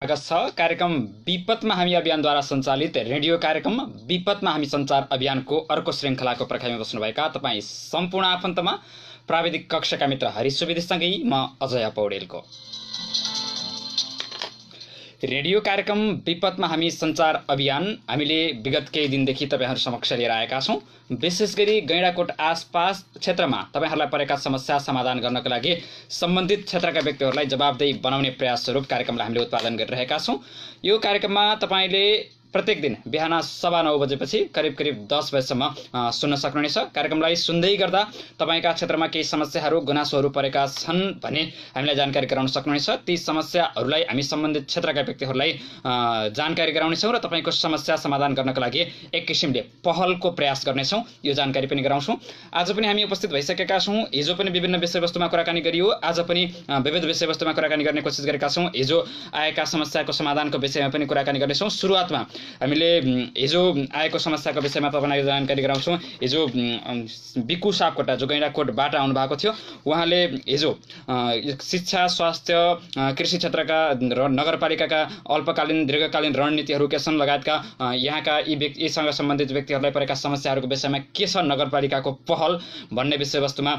स्वागत छ। कार्यक्रम विपदमा हामी अभियानद्वारा सञ्चालित रेडियो कार्यक्रम विपदमा हामी सञ्चार अभियानको अर्को श्रृङ्खलाको पर्खाइमा बस्नुभएका तपाईँ सम्पूर्ण आफन्तमा प्राविधिक कक्षका मित्र हरि सुवेदीसँगै म अजय पौडेलको रेडियो कार्यक्रम विपदमा हामी सञ्चार अभियान हामीले विगत केही दिनदेखि तपाईहरु समक्ष लिएर आएका छौं। विशेष गरी गैंडाकोट आसपास क्षेत्रमा तपाईहरुलाई परेका समस्या समाधान गर्नका लागि सम्बन्धित क्षेत्रका व्यक्तिहरुलाई जवाबदेही बनाउने प्रयास स्वरूप कार्यक्रमलाई हामीले उत्पादन गरिरहेका छौं। यो कार्यक्रममा तपाईले प्रत्येक दिन बिहान 9:15 बजेपछि करिब 10 बजेसम्म सुन्न सक्नुहुनेछ। कार्यक्रमलाई सुन्दै गर्दा तपाईका क्षेत्रमा केही समस्याहरू गुनासोहरू परेका छन् भने हामीलाई जानकारी गराउन सक्नुहुनेछ। ती समस्याहरूलाई हामी सम्बन्धित क्षेत्रका व्यक्तिहरूलाई जानकारी गराउनेछौँ र तपाईको समस्या समाधान गर्नका लागि एक किसिमले पहलको प्रयास गर्नेछौँ। यो जानकारी पनि गराउँछौँ। आज पनि हामी उपस्थित भइसकेका छौँ। हिजो पनि विभिन्न विषयवस्तुमा कुराकानी गरियो, आज पनि विविध विषयवस्तुमा कुराकानी गर्ने कोसिस गरेका छौँ। हिजो आएका समस्याको समाधानको विषयमा पनि कुराकानी गर्नेछौँ। सुरुवातमा हामीले हिजो आएको समस्याको विषयमा तपाईलाई जानकारी गराउँछौँ। हिजो बिकु सापकोटा जो गैंडाकोटबाट आउनु भएको थियो, उहाँले हिजो शिक्षा, स्वास्थ्य, कृषि क्षेत्रका नगरपालिकाका अल्पकालीन दीर्घकालीन रणनीतिहरू के छन् लगायतका यहाँका यीसँग सम्बन्धित व्यक्तिहरूलाई परेका समस्याहरूको विषयमा के छ नगरपालिकाको पहल भन्ने विषयवस्तुमा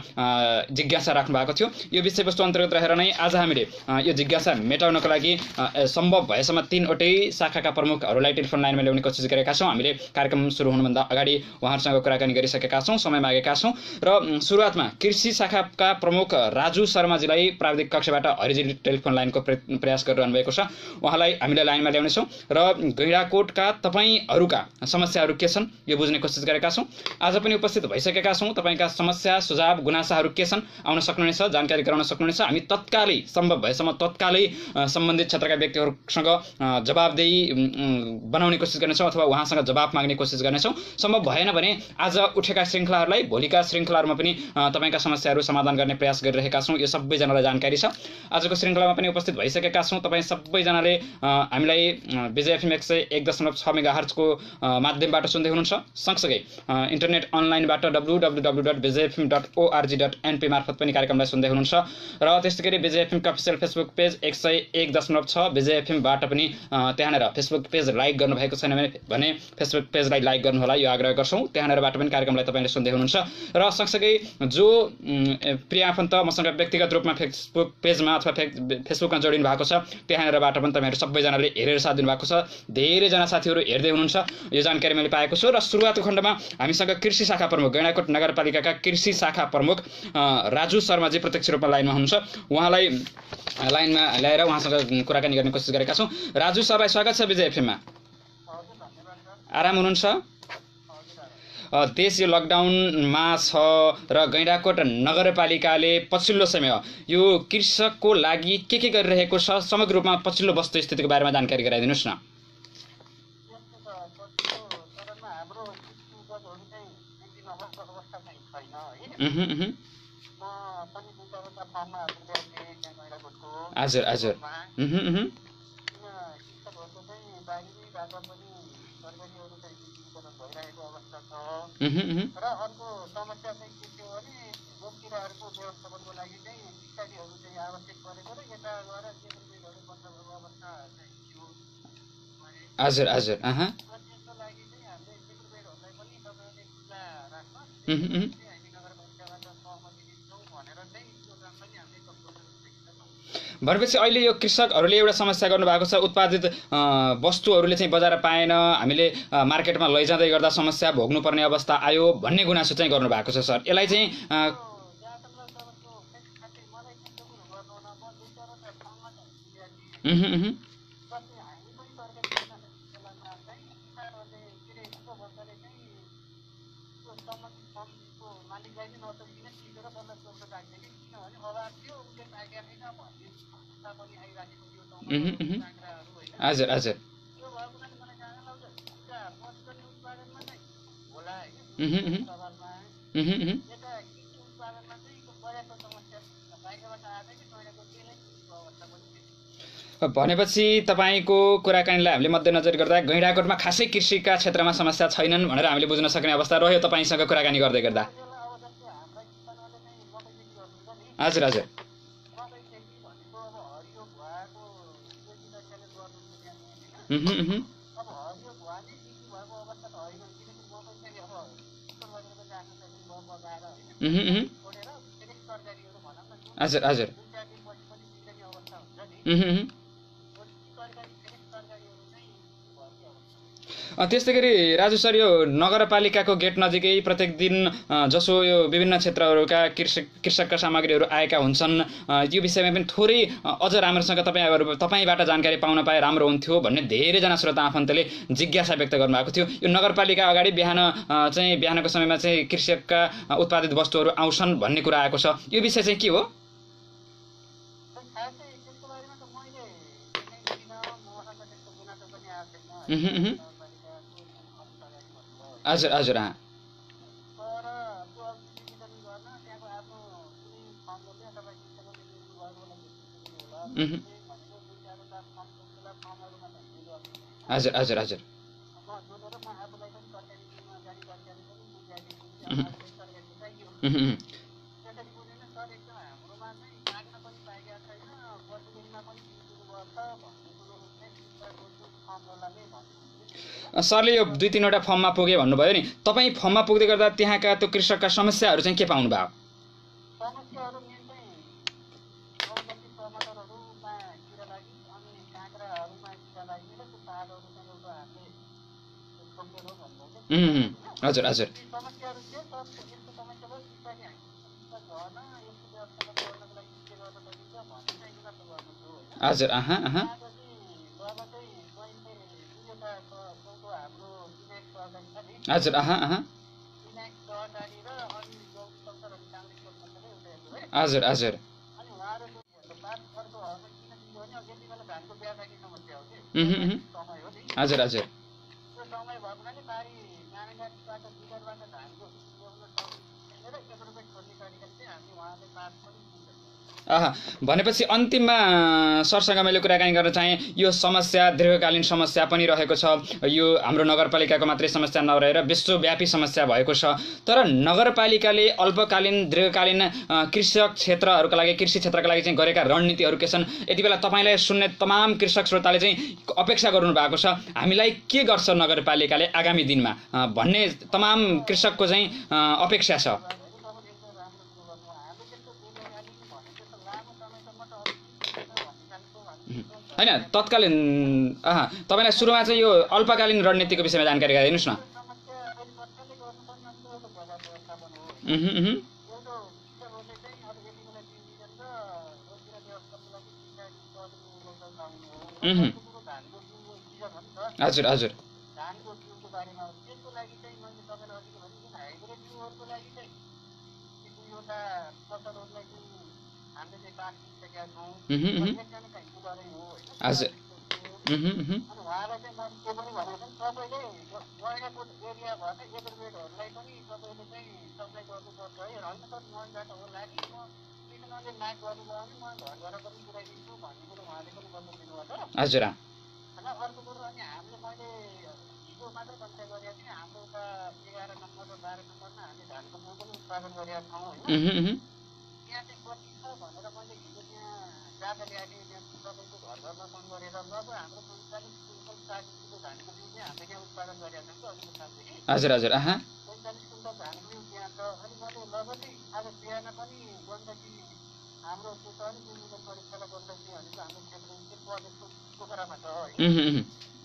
जिज्ञासा राख्नु भएको थियो। यो विषयवस्तु अन्तर्गत रहेर नै आज हामीले यो जिज्ञासा मेटाउनको लागि सम्भव भएसम्म 3वटै शाखाका प्रमुखहरूलाई टेलिफोन लाइनमा ल्याउने कोसिस गरेका छौँ। हामीले कार्यक्रम सुरु हुनुभन्दा अगाडि उहाँहरूसँग कुराकानी गरिसकेका छौँ, समय मागेका छौँ र सुरुवातमा कृषि शाखाका प्रमुख राजु शर्माजीलाई प्राविधिक कक्षबाट हरिजीले टेलिफोन लाइनको प्रयास गरिरहनु भएको छ। उहाँलाई हामीले लाइनमा ल्याउनेछौँ र गैंडाकोटका तपाईहरुका समस्याहरू के छन् यो बुझ्ने कोसिस गरेका छौँ। आज पनि उपस्थित भइसकेका छौँ। तपाईका समस्या, सुझाव, गुनासाहरू के छन् आउन सक्नुहुनेछ, जानकारी गराउन सक्नुहुनेछ। हामी तत्कालै सम्भव भएसम्म तत्कालै सम्बन्धित क्षेत्रका व्यक्तिहरूसँग जवाबदेही बनाउने कोसिस गर्नेछौँ अथवा उहाँसँग जवाफ माग्ने कोसिस गर्नेछौँ। सम्भव भएन भने आज उठेका श्रृङ्खलाहरूलाई भोलिका श्रृङ्खलाहरूमा पनि तपाईका समस्याहरू समाधान गर्ने प्रयास गरिरहेका छौँ। यो सबैजनालाई जानकारी छ। आजको श्रृङ्खलामा पनि उपस्थित भइसकेका छौँ। तपाईँ सबैजनाले हामीलाई विजय एफएम 101.6 मेगाहर्जको माध्यमबाट सुन्दै हुनुहुन्छ। सँगसँगै इन्टरनेट अनलाइनबाट www.vijayfm.org.np मार्फत पनि कार्यक्रमलाई सुन्दै हुनुहुन्छ र त्यस्तै गरी विजय एफएमका अफिसियल फेसबुक पेज 101.6 विजय एफएमबाट पनि त्यहाँनेर फेसबुक पेज लाइक गर्नुभएको छैन भने फेसबुक पेजलाई लाइक गर्नु होला, यो आग्रह गर्छौँ। त्यहाँनेरबाट पनि कार्यक्रमलाई तपाईले सुन्दै हुनुहुन्छ र सँगसँगै जो प्रिय आफन्त मसँग व्यक्तिगत रूपमा फेसबुक पेजमा अथवा फेसबुकमा जोडिनु भएको छ त्यहाँनेरबाट पनि तपाईहरु सबैजनाले हेरेर साथ दिनु भएको छ। धेरैजना साथीहरू हेर्दै हुनुहुन्छ, यो जानकारी मैले पाएको छु। र सुरुवातको खण्डमा हामीसँग कृषि शाखा प्रमुख गैंडाकोट नगरपालिकाका कृषि शाखा प्रमुख राजु शर्माजी प्रत्यक्ष रूपमा लाइनमा हुनुहुन्छ। उहाँलाई लाइनमा ल्याएर उहाँसँग कुराकानी गर्ने कोसिस गरेका छौँ। राजु सरलाई स्वागत छ विजय एफएममा। आराम हुनुहुन्छ? देश यो लकडाउनमा छ र गैंडाकोट नगरपालिकाले पछिल्लो समय यो कृषकको लागि के गरिरहेको छ, समग्र रूपमा पछिल्लो वस्तुस्थितिको बारेमा जानकारी गराइदिनुहोस् न। हजुर हजुर र अर्को समस्या चाहिँ के थियो भने रोगकिराहरूको व्यवस्थापनको लागि चाहिँ इत्यादिहरू चाहिँ आवश्यक परेको र यता गएर जेबुलहरू बन्द भएको अवस्था चाहिँ थियो। हजुर हजुर त्यसको लागि चाहिँ हामीले जेबुलहरूलाई पनि तपाईँहरूले खुल्ला राख्न हामी नगरपालिकाबाट सहमति दिन्छौँ भनेर चाहिँ त्यो काम पनि हामीले प्रपोजल दिएका छौँ। भनेपछि अहिले यो कृषकहरूले एउटा समस्या गर्नुभएको छ, उत्पादित वस्तुहरूले चाहिँ बजार पाएन, हामीले मार्केटमा लैजाँदै गर्दा समस्या भोग्नुपर्ने अवस्था आयो भन्ने गुनासो चाहिँ गर्नुभएको छ। सर यसलाई चाहिँ हजुर हजुर भनेपछि तपाईको कुराकानीलाई हामीले मध्यनजर गर्दा गैंडाकोटमा खासै कृषिका क्षेत्रमा समस्या छैनन् भनेर हामीले बुझ्न सक्ने अवस्था रह्यो तपाईसँग कुराकानी गर्दै गर्दा। हजुर हजुर अब हरियो भुवाले कृषि भएको अवस्था त होइन, किनकि मकै चाहिँ अब उत्तर बजारको जानु सक्ने भयो बगाएर होइन छोडेर फ्रेस तरकारीहरू भनौँ न जुन हजुर हजुर 2-4 दिनपछि पनि बिग्रने अवस्था हुन्छ नि, तरकारी फ्रेस तरकारीहरू चाहिँ भइदियो अवस्था। त्यस्तै गरी राजु सर यो नगरपालिकाको गेट नजिकै प्रत्येक दिन जसो यो विभिन्न क्षेत्रहरूका कृषकका सामग्रीहरू आएका हुन्छन्, यो विषयमा पनि थोरै अझ राम्रोसँग तपाईँबाट जानकारी पाउन पाए राम्रो हुन्थ्यो भन्ने धेरैजना श्रोता आफन्तले जिज्ञासा व्यक्त गर्नुभएको थियो। यो नगरपालिका अगाडि बिहानको समयमा चाहिँ कृषकका उत्पादित वस्तुहरू आउँछन् भन्ने कुरा आएको छ, यो विषय चाहिँ के हो? हजुर हजुर हजुर हजुर हजुर सरले यो 2-3वटा फर्ममा पुगे भन्नुभयो नि, तपाईँ फर्ममा पुग्दै गर्दा त्यहाँका त्यो कृषकका समस्याहरू चाहिँ के पाउनु भयो? समस्याहरू मेन चाहिँ औषधि टमाटरहरूमा किरा लागि अनि काँक्राहरूमा किरा लागि र त्यो पातहरू चाहिँ एउटा हामीले छोपेर भन्नुहुन्छ। हजुर हजुर समस्याहरू थियो, तर यस्तो समस्या भयो बिस्तारै हामी गर्न यस्तो व्यवस्था गर्नको लागि के गर्न सकिन्छ भन्ने चाहिँ युवाको गर्नु थियो होइन। हजुर अब चाहिँ मैले चौधो हाम्रो विनायक सहकारी छ नि, हजुर विनायक सहकारी र अनि गौतमसरहरू काङ्ग्रेसको संस्थाले एउटा हेर्नु है। हजुर हजुर अनि उहाँहरू पाँच अर्को हरमा किन दियो भने अब यति बेला धानको ब्याजकी समस्या हो कि समय हो नि, हजुर हजुर त्यो समय भएको हुनाले बारी गानेघाटबाट बिगरबाट धानको ल्याउन सकेर 1 रुपियाँ छोड्ने तरिकाले चाहिँ हामी उहाँले पास पनि भनेपछि अन्तिममा सरसँग मैले कुराकानी गर्न चाहेँ, यो समस्या दीर्घकालीन समस्या पनि रहेको छ, यो हाम्रो नगरपालिकाको मात्रै समस्या नरहेर विश्वव्यापी समस्या भएको छ, तर नगरपालिकाले अल्पकालीन दीर्घकालीन कृषि क्षेत्रका लागि चाहिँ गरेका रणनीतिहरू के छन्? यति बेला तपाईँलाई सुन्ने तमाम कृषक श्रोताले चाहिँ अपेक्षा गर्नु भएको छ, हामीलाई के गर्छ नगरपालिकाले आगामी दिनमा भन्ने तमाम कृषकको चाहिँ अपेक्षा छ। होइन तत्कालीन तपाईँलाई सुरुमा चाहिँ यो अल्पकालीन रणनीतिको विषयमा जानकारी गराइदिनुहोस् न। हजुर हजुर हजुर उहाँलाई चाहिँ मैले के पनि भनेको छु, तपाईँले गैँडाकोट एरिया भएका एग्रोवेटहरूलाई पनि तपाईँले चाहिँ सप्लाई गर्नुपर्छ है, होइन सर मबाट होला कि म किसानले माग गर्नुभयो भने म घर घर पनि पुऱ्याइदिन्छु भन्ने कुरो उहाँले पनि बताइदिनु भयो। हजुर होइन अर्को कुरो अनि हामीले मैले हिजो मात्रै चर्चा गरेका थिएँ, हाम्रो उता 11 नम्बर र 12 नम्बरमा हामी धानको बिउ पनि उत्पादन गरेका छौँ होइन। त्यहाँ चाहिँ कति छ भनेर मैले हिजो त्यहाँ जाँदा ल्याएको थिएँ, तपाईँको घर घरमा फोन गरेर ल हाम्रो 45 कुन्टल 60 किलो धानको बिउ चाहिँ हामीले यहाँ उत्पादन गरेका छौँ अलिक सालदेखि। हजुर हजुर 45 कुन्टल धानको बिउ त्यहाँ छ। अनि मैले लगतै आज बिहान पनि गण्डकी हाम्रो त्यो छ नि जुन परीक्षालाई गण्डकी भनेको हाम्रो क्षेत्र प्रदेशको पोखरामा छ होइन,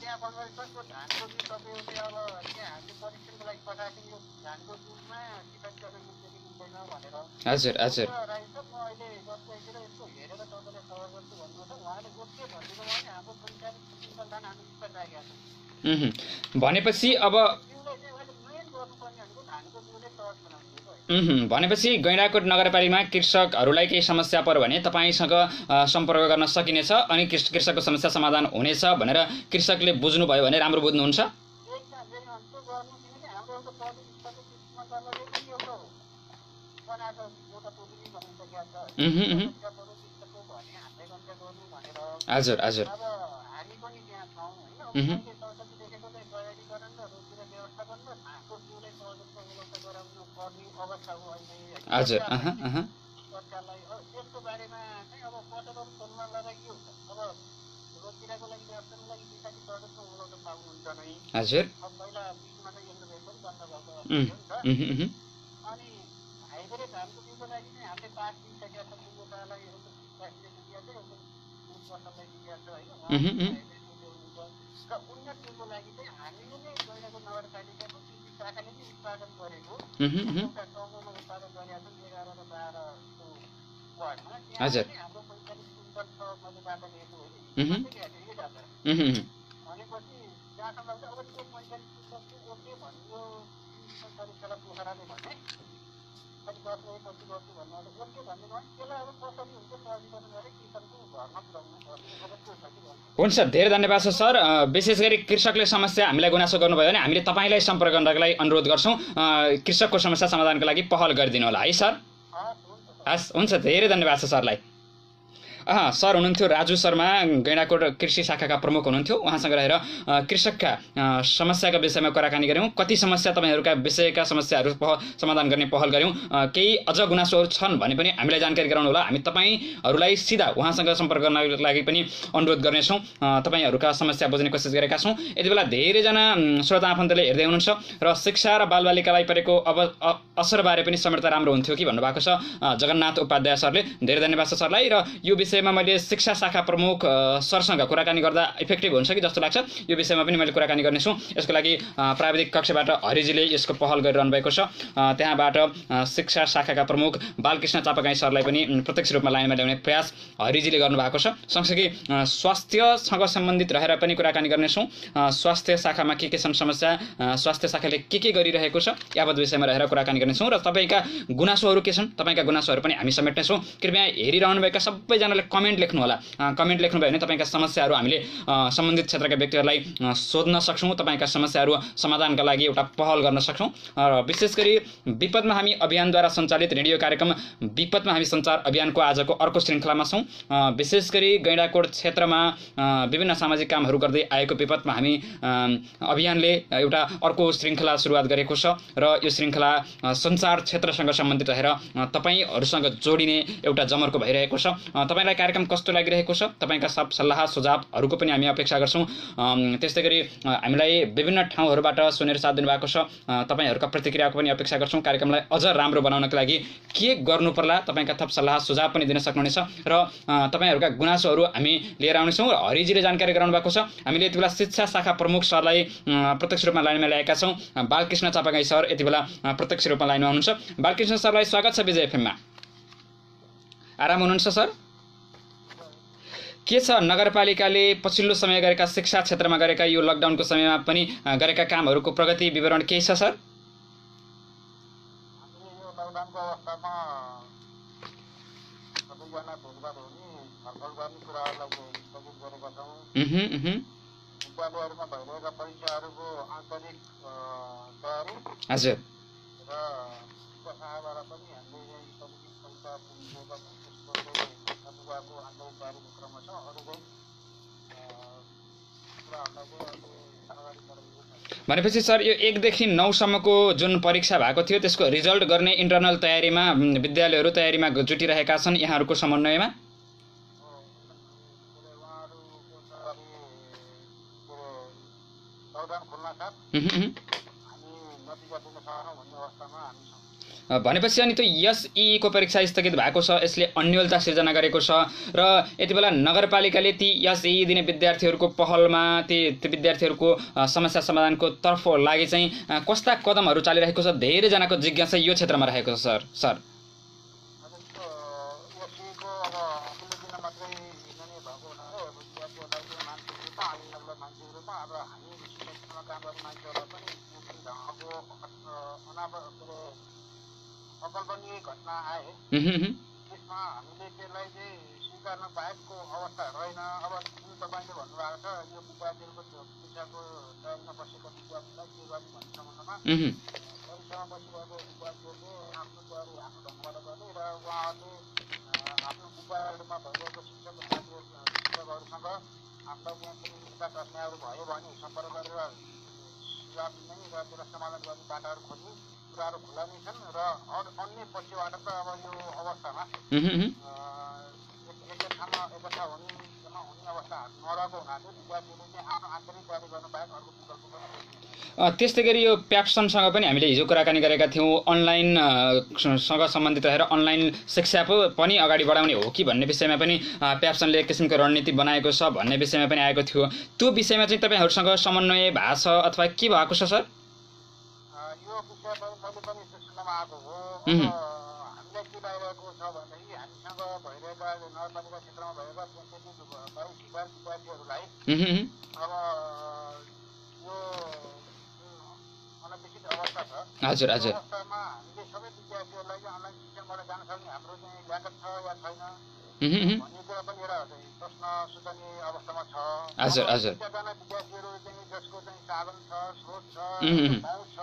त्यहाँ भन्दाखेरि सर त्यो धानको बिउ तपाईँहरूले अब त्यहाँ हामीले परीक्षणको लागि पठाएको यो धानको बिउमा सिफारिस गर्न मिल्छ कि मिल्दैन भनेर। हजुर हजुर राइट सर, म अहिले वेबसाइटतिर यसो हेरेर तपाईँलाई खबर गर्छु भन्नु छ। उहाँले के भनिदिनु भयो भने हाम्रो 45 कुन्टल धान हामी उत्पादन राखेका छौँ। भनेपछि अब भनेपछि गैँडाकोट नगरपालिकामा कृषकहरूलाई केही समस्या पर्यो भने तपाईँसँग सम्पर्क गर्न सकिनेछ अनि कृषकको समस्या समाधान हुनेछ भनेर कृषकले बुझ्नुभयो भने राम्रो बुझ्नुहुन्छ। हजुर हजुर हजुर यसको बारेमा चाहिँ अब पटलहरू खोल्न लगाइयो। अब रोजतिर पैसाको लागि व्यवस्थाको लागि पैसा प्रडक्टको उठाउन पाउनुहुन्छ नै। हजुर अब पहिला बिचमा त यस्तो रेट पनि बन्द भएको उहुँ, उहुँ, अनि हाइब्रिड धानको बिउको लागि चाहिँ हामीले पास दिइसकेका छौँ। मुलुकलाई प्रेसिडेन्टले दिएको छ, पसललाई दिएको छ होइन। उहुँ, उहुँ, र उन्नत बिउको लागि चाहिँ हामीले नै गैँडाको नगरपालिकाको कृषि शाखाले नै उत्पादन गरेको उहुँ, उहुँ, एउटा टाउकोमा उत्पादन गरेका छौँ 11 र 12 वार्डमा। त्यहाँ हजुर चाहिँ हाम्रो 45 कुइन्टल छ मैले बाटो लिएको हो उहुँ, नि घ्याटेकै जान्छ उहुँ, उहुँ, भनेपछि जहाँसम्म चाहिँ अब त्यो 45 कुइन्टल चाहिँ ओके भन्यो सरकारले पोखराले भने अनि 10 पछि गर्छु भन्नु ओके भन्ने भयो। त्यसलाई अब कसरी हुन्छ सहजीकरण गरेर किसानको घरमा पुऱ्याउनु पर्ने अब त्यो छ कि भन्नु। हुन्छ धेरै धन्यवाद छ सर। विशेष गरी कृषकले समस्या हामीलाई गुनासो गर्नुभयो भने हामीले तपाईँलाई सम्पर्क गर्नको लागि अनुरोध गर्छौँ। कृषकको समस्या समाधानको लागि पहल गरिदिनु होला है सर। हस् हुन्छ धेरै धन्यवाद छ सरलाई। सर हुनुहुन्थ्यो राजु शर्मा, गैँडाकोट कृषि शाखाका प्रमुख हुनुहुन्थ्यो। उहाँसँग रहेर कृषकका समस्याका विषयमा कुराकानी गऱ्यौँ। कति समस्या तपाईँहरूका विषयका समस्याहरू समाधान गर्ने पहल गऱ्यौँ। केही अझ गुनासोहरू छन् भने पनि हामीलाई जानकारी गराउनु होला। हामी तपाईँहरूलाई सिधा उहाँसँग सम्पर्क गर्नको लागि पनि अनुरोध गर्नेछौँ। तपाईँहरूका समस्या बुझ्ने कोसिस गरेका छौँ। यति बेला धेरैजना श्रोता आफन्तले हेर्दै हुनुहुन्छ र शिक्षा र बालबालिकालाई परेको असरबारे पनि समेट्दा राम्रो हुन्थ्यो कि भन्नुभएको छ जगन्नाथ उपाध्याय सरले। धेरै धन्यवाद छ सरलाई। र यो विषयमा मैले शिक्षा शाखा प्रमुख सरसँग कुराकानी गर्दा इफेक्टिभ हुन्छ कि जस्तो लाग्छ। यो विषयमा पनि मैले कुराकानी गर्नेछु। यसको लागि प्राविधिक कक्षबाट हरिजीले यसको पहल गरिरहनु भएको छ। त्यहाँबाट शिक्षा शाखाका प्रमुख बालकृष्ण चापागाई सरलाई पनि प्रत्यक्ष रूपमा लाइनमा ल्याउने प्रयास हरिजीले गर्नुभएको छ। सँगसँगै स्वास्थ्यसँग सम्बन्धित रहेर पनि कुराकानी गर्नेछौँ। स्वास्थ्य शाखामा के छन् समस्या, स्वास्थ्य शाखाले के गरिरहेको छ, यावत विषयमा रहेर कुराकानी गर्नेछौँ। र तपाईँका गुनासोहरू के छन्, तपाईँका गुनासोहरू पनि हामी समेट्नेछौँ। कृपया हेरिरहनुभएका सबैजनाले कमेन्ट लेख्नु होला। कमेन्ट लेख्नुभयो भने तपाईँका समस्याहरू हामीले सम्बन्धित क्षेत्रका व्यक्तिहरूलाई सोध्न सक्छौँ। तपाईँका समस्याहरू समाधानका लागि एउटा पहल गर्न सक्छौँ। र विशेष गरी विपदमा हामी अभियानद्वारा सञ्चालित रेडियो कार्यक्रम विपदमा हामी सञ्चार अभियानको आजको अर्को श्रृङ्खलामा छौँ। विशेष गरी गैँडाकोट क्षेत्रमा विभिन्न सामाजिक कामहरू गर्दै आएको विपदमा हामी अभियानले एउटा अर्को श्रृङ्खला सुरुवात गरेको छ। र यो श्रृङ्खला सञ्चार क्षेत्रसँग सम्बन्धित रहेर तपाईँहरूसँग जोडिने एउटा जमर्को भइरहेको छ। तपाईँलाई कार्यक्रम कस्तो लागिरहेको छ, तपाईँका सब सल्लाह सुझावहरूको पनि हामी अपेक्षा गर्छौँ। त्यस्तै गरी हामीलाई विभिन्न ठाउँहरूबाट सुनेर साथ दिनुभएको छ। तपाईँहरूका प्रतिक्रियाको पनि अपेक्षा गर्छौँ। कार्यक्रमलाई अझ राम्रो बनाउनको लागि के गर्नु पर्ला तपाईँका थप सल्लाह सुझाव पनि दिन सक्नुहुनेछ। र तपाईँहरूका गुनासोहरू हामी लिएर आउनेछौँ। हरिजीले जानकारी गराउनु भएको छ। हामीले यति बेला शिक्षा शाखा प्रमुख सरलाई प्रत्यक्ष रूपमा लाइनमा ल्याएका छौँ। बालकृष्ण चापागाई सर यति बेला प्रत्यक्ष रूपमा लाइनमा हुनुहुन्छ। बालकृष्ण सरलाई स्वागत छ विजय एफएममा। आराम हुनुहुन्छ सर? के छ नगरपालिकाले पछिल्लो समय गरेका शिक्षा क्षेत्रमा गरेका यो लकडाउनको समयमा पनि गरेका कामहरूको प्रगति विवरण केही छ सर? हामीले यो लकडाउनको अवस्थामा सबैजना भेटघाट हुने छलफल गर्ने कुराहरूलाई स्थगित गरेका छौँ। विद्यालयहरूमा भइरहेका परीक्षाहरूको आन्तरिक तयारी हजुर र शाखाबाट पनि हामीले परीक्षा पुगिसकेका छौँ। त्यसको आन्तरिक तयारीको क्रममा छ। अरू चाहिँ कुराहरूलाई चाहिँ अहिले अगाडि बढाइएको छ। भनेपछि सर यो 1 देखि 9 सम्मको जुन परीक्षा भएको थियो त्यसको रिजल्ट गर्ने इन्टरनल तयारीमा विद्यालयहरू तयारीमा जुटिरहेका छन् यहाँहरूको समन्वयमा? लकडाउन खुल्न साथ हामी नतिजा दिन सक्छौँ भन्ने अवस्थामा हामी छौँ। भनेपछि अनि त्यो एसई को परीक्षा स्थगित भएको छ, यसले अन्योलता सिर्जना गरेको छ। र यति बेला नगरपालिकाले ती एसई दिने विद्यार्थीहरूको पहलमा ती विद्यार्थीहरूको समस्या समाधानको तर्फ लागि चाहिँ कस्ता कदमहरू चालिरहेको छ? धेरैजनाको जिज्ञासा यो क्षेत्रमा रहेको छ सर। अकल्पनीय घटना आए त्यसमा हामीले त्यसलाई चाहिँ स्वीकार्न पाएको अवस्था रहेन। अब जुन तपाईँले भन्नुभएको छ यो विद्यार्थीहरूको परीक्षाको तयारीमा बसेको विद्यार्थीलाई के गर्ने भन्ने सम्बन्धमा परीक्षामा बसिरहेको विद्यार्थीहरूले आफ्नो तयारी आफ्नो ढङ्गबाट गर्ने र उहाँहरूले आफ्नो विद्यालयमा भइरहेको शिक्षकहरूसँग हामीलाई त्यहाँ कुनै मुद्दा टस्नेहरू भयो भने सम्पर्क गरेर सुझाव दिने र त्यसलाई समाधान गर्ने बाटाहरू खोज्ने कुराहरू खुला नै छन्। र अन्य पक्षबाट त अब यो अवस्थामा एकता हुने अवस्था नरहेको हुनाले विद्यार्थीले चाहिँ आफ्नो आन्तरिक तयारी गर्नु बाहेक अर्को विकल्प पनि त्यस्तै गरी यो प्याप्सनसँग पनि हामीले हिजो कुराकानी गरेका थियौँ। अनलाइन सँग सम्बन्धित रहेर अनलाइन शिक्षा पनि अगाडि बढाउने हो कि भन्ने विषयमा पनि प्याप्सनले एक किसिमको रणनीति बनाएको छ भन्ने विषयमा पनि आएको थियो। त्यो विषयमा चाहिँ तपाईँहरूसँग समन्वय भएको छ अथवा के भएको छ सर? यो विषय मैले पनि सुन्नमा आएको हो। हामीलाई के लागिरहेको छ भन्दाखेरि हामीसँग भइरहेका नगरपालिका क्षेत्रमा भएका विद्यार्थीहरूलाई अब यो अनपेक्षित अवस्था छ। हजुर हजुर। अवस्थामा हामीले सबै विद्यार्थीहरूलाई चाहिँ अनलाइन सिस्टमबाट जान सक्ने हाम्रो चाहिँ ल्याकत छ या छैन भन्ने कुरा पनि एउटा प्रश्न सुझाउने अवस्थामा छ। हजुर हजुर। कतिजना विद्यार्थीहरू चाहिँ जसको चाहिँ साधन छ, स्रोत छ, पहुँच छ,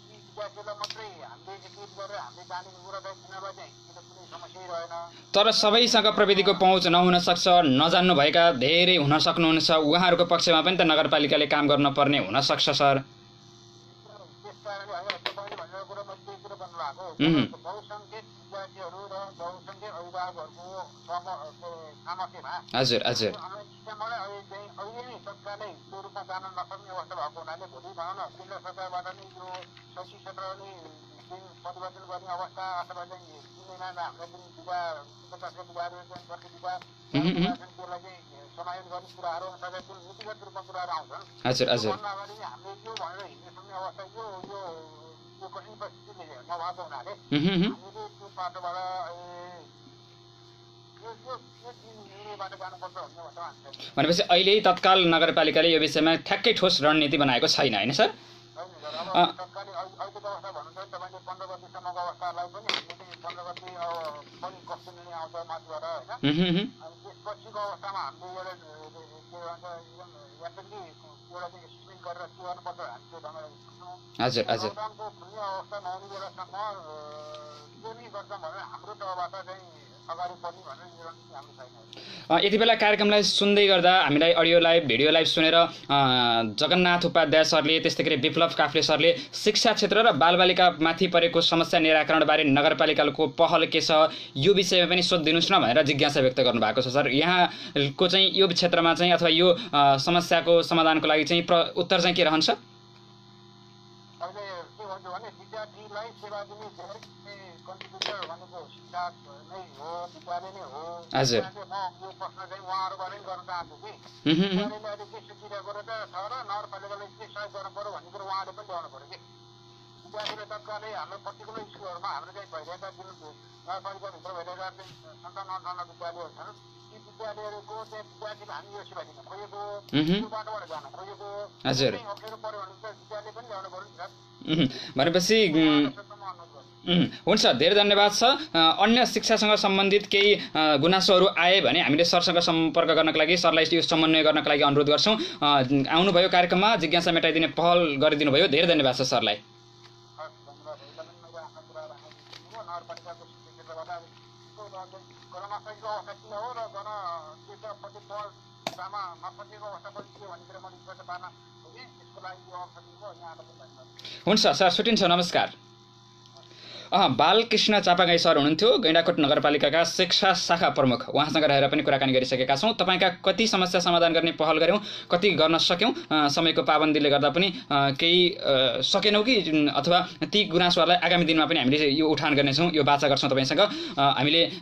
यी विद्यार्थीहरूलाई मात्रै हामीले एकीकृत गरेर हामीले जाने कुरा चाहिँ किनभने चाहिँ कुनै समस्या रहेन। तर सबैसँग प्रविधिको पहुँच नहुन सक्छ, नजान्नुभएका धेरै हुन सक्नुहुन्छ। उहाँहरूको पक्षमा पनि त नगरपालिकाले काम गर्नुपर्ने हुन सक्छ सर। त्यस कारणले होइन तपाईँले भनेको कुरा मैले त्यही कुरा भन्नु भएको बहुसङ्ख्यक विद्यार्थीहरू र बहुसङ्ख्यक अभिभावकहरूको सामर्थ्यमा हजुर हजुर सिस्टमबाट अहिले नै तत्कालै त्यो रूपमा जान नसक्ने अवस्था भएको हुनाले भोलि भनौँ न केन्द्र सरकारबाट नै यो शैक्षिक क्षेत्रले परिवर्तन गर्ने अवस्था अथवा चाहिँ कुनै हामीलाई जुन विकासका विधाहरू चाहिँ प्रति विकास त्यसलाई चाहिँ समायोजन गर्ने कुराहरू अथवा जुन नीतिगत रूपमा कुराहरू आउँछन्। हजुर हजुर। भन्नु अगाडि नै हामीले त्यो भनेर हिँड्न सक्ने अवस्था यो कठिन परिस्थितिले नभएको हुनाले हामीले त्यो बाटोबाट भनेपछि अहिले तत्काल नगरपालिकाले यो विषयमा ठ्याक्कै ठोस रणनीति बनाएको छैन होइन सर? तत्कालै अहिलेको अवस्था भन्नुहुन्छ तपाईँले 15 गतिसम्मको अवस्थालाई पनि हामीले 15 गति पनि कस्तो निर्णय आउँछ माथिबाट होइन। अनि त्यसपछिको अवस्थामा हामीले एउटा के भन्छ यात्री एउटा चाहिँ एसेसमेन्ट गरेर के गर्नुपर्छ हामी त्यो ढङ्गले सक्छौँ। हजुर हजुर। लकडाउनको खुल्ने अवस्था नहुने बेलासम्म के नै गर्छौँ भनेर हाम्रो तर्फबाट चाहिँ अगाडि बढ्ने भनेर रणनीति हाम्रो छैन। यति बेला कार्यक्रमलाई सुन्दै गर्दा हामीलाई अडियो लाइभ भिडियो लाइभ सुनेर जगन्नाथ उपाध्याय सरले त्यस्तै गरी विप्लव काफ्ले सरले शिक्षा क्षेत्र र बालबालिकामाथि परेको समस्या निराकरणबारे नगरपालिकाको पहल के छ यो विषयमा पनि सोधिदिनुहोस् न भनेर जिज्ञासा व्यक्त गर्नुभएको छ सर। यहाँको चाहिँ यो क्षेत्रमा चाहिँ अथवा यो समस्याको समाधानको लागि चाहिँ उत्तर चाहिँ के रहन्छ? अहिले के भन्छु भने विद्यार्थीलाई सेवा दिने कन्ट्रिब्युटर भनेको शिक्षा नै हो, विद्यालय नै हो। हजुर। म यो प्रश्न चाहिँ उहाँहरूबाटै गर्न चाहन्छु कि विद्यालयले अहिले के सुविधा गरेर छ र नगरपालिकाले के सहयोग गर्नु पर्यो भन्ने कुरो उहाँले पनि ल्याउनु पर्यो कि विद्यार्थीले तत्कालै हाम्रो पर्टिकुलर स्कुलहरूमा हाम्रो चाहिँ भइरहेका जुन नगरपालिकाभित्र भइरहेका सन्तान अन्ठाउन्न विद्यालयहरू छन् ती विद्यालयहरूको चाहिँ विद्यार्थीलाई हामी यो सेवा दिन खोजेको त्यो बाटोबाट जान खोजेको अप्ठ्यारो पर्यो भने त विद्यालय पनि ल्याउनु पर्यो नि सर। भनेपछि हुन्छ, धेरै धन्यवाद छ। अन्य शिक्षासँग सम्बन्धित केही गुनासोहरू आए भने हामीले सरसँग सम्पर्क गर्नको लागि सरलाई यो समन्वय गर्नको लागि अनुरोध गर्छौँ। आउनुभयो कार्यक्रममा जिज्ञासा मेटाइदिने पहल गरिदिनु भयो, धेरै धन्यवाद छ सरलाई। हुन्छ सर, छुट्टिन्छ, नमस्कार। बालकृष्ण चापागाई सर हुनुहुन्थ्यो, गैंडाकोट नगरपालिकाका शिक्षा शाखा प्रमुख। उहाँसँग रहेर पनि कुराकानी गरिसकेका छौँ। तपाईँका कति समस्या समाधान गर्ने पहल गऱ्यौँ, कति गर्न सक्यौँ, समयको पाबन्दीले गर्दा पनि केही सकेनौँ कि अथवा ती गुनासोहरूलाई आगामी दिनमा पनि हामीले यो उठान गर्नेछौँ, यो बाचा गर्छौँ तपाईँसँग। हामीले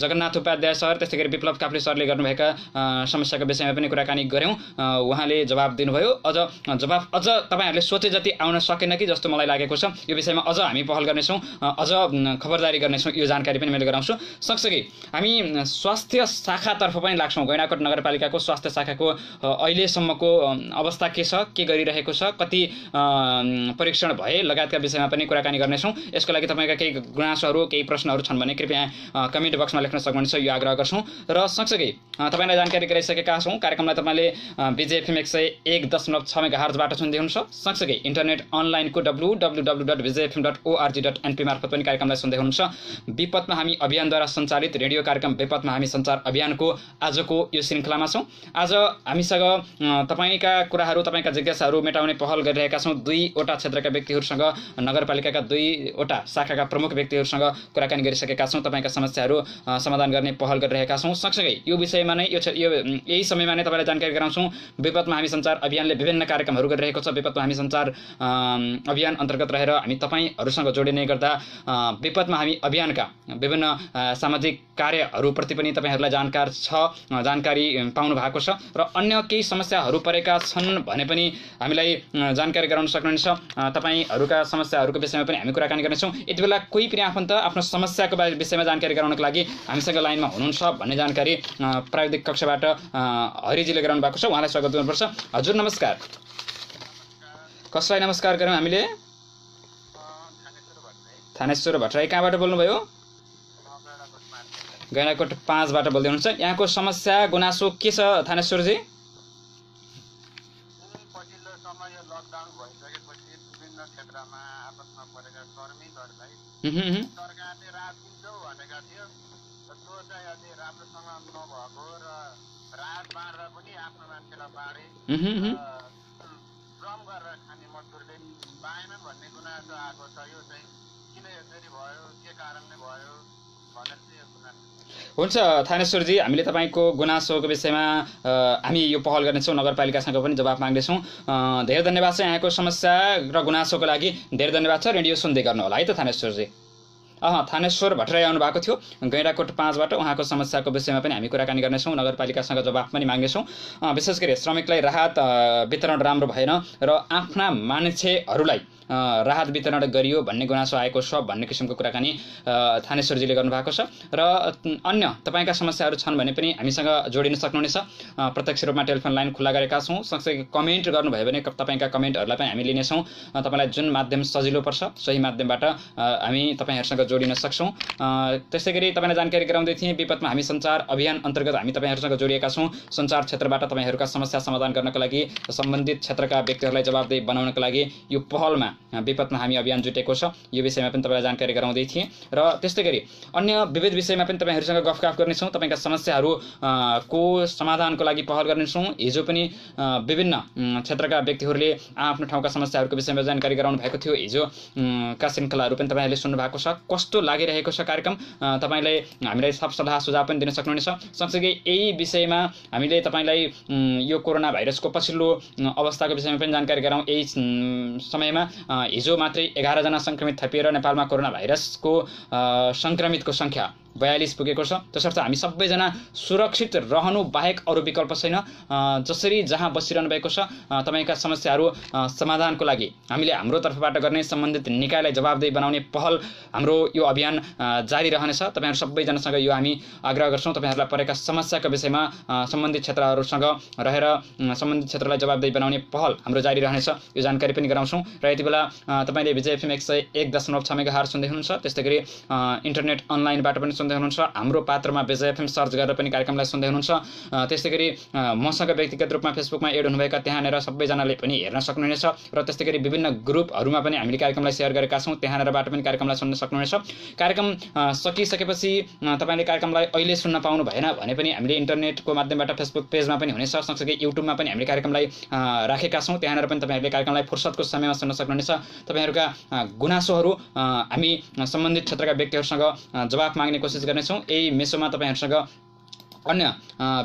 जगन्नाथ उपाध्याय सर त्यस्तै गरी विप्लव काफ्ले सरले गर्नुभएका समस्याको विषयमा पनि कुराकानी गऱ्यौँ। उहाँले जवाब दिनुभयो। जवाब अझ तपाईँहरूले सोचे जति आउन सकेन कि जस्तो मलाई लागेको छ। यो विषयमा अझ हामी पहल गर्नेछौँ, अझ खबरदारी गर्नेछौँ, यो जानकारी पनि मैले गराउँछु। सँगसँगै हामी स्वास्थ्य शाखातर्फ पनि लाग्छौँ। गैंडाकोट नगरपालिकाको स्वास्थ्य शाखाको अहिलेसम्मको अवस्था के छ, के गरिरहेको छ, कति परीक्षण भए लगायतका विषयमा पनि कुराकानी गर्नेछौँ। यसको लागि तपाईँका केही गुनासोहरू, केही प्रश्नहरू छन् भने कृपया कमेन्ट बक्समा लेख्न सक्नुहुन्छ, यो आग्रह गर्छौँ। र सँगसँगै तपाईँलाई जानकारी गराइसकेका छौँ, कार्यक्रमलाई तपाईँले BJFM 101.6 मेगाहर्जबाट सुन्दै हुनुहुन्छ। सँगसँगै इन्टरनेट अनलाइनको www.bjfm.org.np मार्फत पनि कार्यक्रमलाई सुन्दै हुनुहुन्छ। विपदमा हामी अभियानद्वारा सञ्चालित रेडियो कार्यक्रम विपदमा हामी सञ्चार अभियानको आजको यो श्रृङ्खलामा छौँ। आज हामीसँग तपाईँका कुराहरू, तपाईँका जिज्ञासाहरू मेटाउने पहल गरिरहेका छौँ। 2वटा क्षेत्रका व्यक्तिहरूसँग, नगरपालिकाका 2वटा शाखाका प्रमुख व्यक्तिहरूसँग कुराकानी गरिसकेका छौँ। तपाईँका समस्याहरू समाधान गर्ने पहल गरिरहेका छौँ। सँगसँगै यो विषयमा नै यही समयमा नै तपाईँलाई जानकारी गराउँछौँ। विपदमा हामी सञ्चार अभियानले विभिन्न कार्यक्रमहरू गरिरहेको छ। विपदमा हामी सञ्चार अभियान अन्तर्गत रहेर हामी तपाईँहरूसँग जोडिने गर्दा विपदमा हामी अभियानका विभिन्न सामाजिक कार्यहरूप्रति पनि तपाईँहरूलाई जानकारी पाउनु भएको छ र अन्य केही समस्याहरू परेका छन् भने पनि हामीलाई जानकारी गराउन सक्नुहुनेछ। तपाईँहरूका समस्याहरूको विषयमा पनि हामी कुराकानी गर्नेछौँ। यति बेला कोही पनि आफन्त आफ्नो समस्याको विषयमा जानकारी गराउनको लागि हामीसँग लाइनमा हुनुहुन्छ भन्ने जानकारी प्राविधिक कक्षबाट हरिजीले गराउनु भएको छ। उहाँलाई स्वागत गर्नुपर्छ। हजुर नमस्कार। कसलाई नमस्कार गरौँ हामीले? थानेश्वर भट्टराई। कहाँबाट बोल्नुभयो? गैँडाकोट 5 बाट बोल्दै हुनुहुन्छ। यहाँको समस्या गुनासो के छ थानेश्वरजी? पछिल्लो समय लकडाउन भइसकेपछि विभिन्न क्षेत्रमा आपसमा परेका कर्मीहरूलाई सरकारले राहत दिन्छौ भनेका थियो। त्यो चाहिँ अलि राम्रोसँग नभएको र राहत बाँड्दा पनि आफ्नो मान्छेलाई बाँडे, श्रम गरेर खाने मजदुरले पाएनन् भन्ने गुनासो आएको छ। यो चाहिँ किन यसरी भयो, के कारणले भयो भनेर चाहिँ यो गुनासो। हुन्छ थानेश्वरजी, हामीले तपाईँको गुनासोको विषयमा हामी यो पहल गर्नेछौँ, नगरपालिकासँग पनि जवाफ माग्नेछौँ। धेरै धन्यवाद छ यहाँको समस्या र गुनासोको लागि। धेरै धन्यवाद छ। रेडियो सुन्दै गर्नु होला है त थानेश्वरजी। थानेश्वर भट्टराई आउनु भएको थियो गैँडाकोट 5 बाट। उहाँको समस्याको विषयमा पनि हामी कुराकानी गर्नेछौँ, नगरपालिकासँग जवाफ पनि माग्नेछौँ। विशेष गरी श्रमिकलाई राहत वितरण राम्रो भएन र आफ्ना मान्छेहरूलाई राहत वितरण गरियो भन्ने गुनासो आएको छ भन्ने किसिमको कुराकानी थानेश्वरजीले गर्नुभएको छ। र अन्य तपाईँका समस्याहरू छन् भने पनि हामीसँग जोडिन सक्नुहुनेछ। प्रत्यक्ष रूपमा टेलिफोन लाइन खुल्ला गरेका छौँ। सँगसँगै कमेन्ट गर्नुभयो भने तपाईँका कमेन्टहरूलाई पनि हामी लिनेछौँ। तपाईँलाई जुन माध्यम सजिलो पर्छ सोही माध्यमबाट हामी तपाईँहरूसँग जोडिन सक्छौँ। त्यसै गरी तपाईँलाई जानकारी गराउँदै थिएँ, विपदमा हामी सञ्चार अभियान अन्तर्गत हामी तपाईँहरूसँग जोडिएका छौँ। सञ्चार क्षेत्रबाट तपाईँहरूका समस्या समाधान गर्नका लागि, सम्बन्धित क्षेत्रका व्यक्तिहरूलाई जवाबदेही बनाउनका लागि यो पहलमा विपदमा हामी अभियान जुटेको छ। यो विषयमा पनि तपाईँलाई जानकारी गराउँदै थिएँ। र त्यस्तै गरी अन्य विविध विषयमा पनि तपाईँहरूसँग गफगाफ गर्नेछौँ। तपाईँका समस्याहरूको समाधानको लागि पहल गर्नेछौँ। हिजो पनि विभिन्न क्षेत्रका व्यक्तिहरूले आफ्नो ठाउँका समस्याहरूको विषयमा जानकारी गराउनु भएको थियो। हिजोका श्रृङ्खलाहरू पनि तपाईँहरूले सुन्नु भएको छ। कस्तो लागिरहेको छ कार्यक्रम, तपाईँलाई हामीलाई सब सल्लाह सुझाव पनि दिन सक्नुहुनेछ। सँगसँगै यही विषयमा हामीले तपाईँलाई यो कोरोना भाइरसको पछिल्लो अवस्थाको विषयमा पनि जानकारी गराउँ। यही समयमा हिजो मात्रै 11 जना सङ्क्रमित थपिएर नेपालमा कोरोना भाइरसको सङ्क्रमितको सङ्ख्या 42 पुगेको छ। त्यसर्थ हामी सबैजना सुरक्षित रहनु बाहेक अरू विकल्प छैन। जसरी जहाँ बसिरहनु भएको छ तपाईँका समस्याहरू समाधानको लागि हामीले हाम्रो तर्फबाट गर्ने, सम्बन्धित निकायलाई जवाबदेही बनाउने पहल हाम्रो यो अभियान जारी रहनेछ। तपाईँहरू सबैजनासँग यो हामी आग्रह गर्छौँ। तपाईँहरूलाई परेका समस्याका विषयमा सम्बन्धित क्षेत्रहरूसँग रहेर सम्बन्धित क्षेत्रलाई जवाबदेही बनाउने पहल हाम्रो जारी रहनेछ। यो जानकारी पनि गराउँछौँ। र यति बेला तपाईँले विजय FM 101.6 मेगाहर्ज सुन्दै हुनुहुन्छ। त्यस्तै गरी इन्टरनेट अनलाइनबाट पनि सुन्दै हुनुहुन्छ। हाम्रो पात्रमा विजय FM सर्च गरेर पनि कार्यक्रमलाई सुन्दै हुनुहुन्छ। त्यस्तै गरी मसँग व्यक्तिगत रूपमा फेसबुकमा एड हुनुभएका त्यहाँनिर सबैजनाले पनि हेर्न सक्नुहुनेछ। र त्यस्तै गरी विभिन्न ग्रुपहरूमा पनि हामीले कार्यक्रमलाई सेयर गरेका छौँ। त्यहाँनिरबाट पनि कार्यक्रमलाई सुन्न सक्नुहुनेछ। कार्यक्रम सकिसकेपछि तपाईँले कार्यक्रमलाई अहिले सुन्न पाउनु भएन भने पनि हामीले इन्टरनेटको माध्यमबाट फेसबुक पेजमा पनि हुनेछ। सँगसँगै युट्युबमा पनि हामीले कार्यक्रमलाई राखेका छौँ। त्यहाँनिर पनि तपाईँहरूले कार्यक्रमलाई फुर्सदको समयमा सुन्न सक्नुहुनेछ। तपाईँहरूका गुनासोहरू हामी सम्बन्धित क्षेत्रका व्यक्तिहरूसँग जवाफ माग्ने कोसिस गर्नेछौँ। यही मेसोमा तपाईँहरूसँग अन्य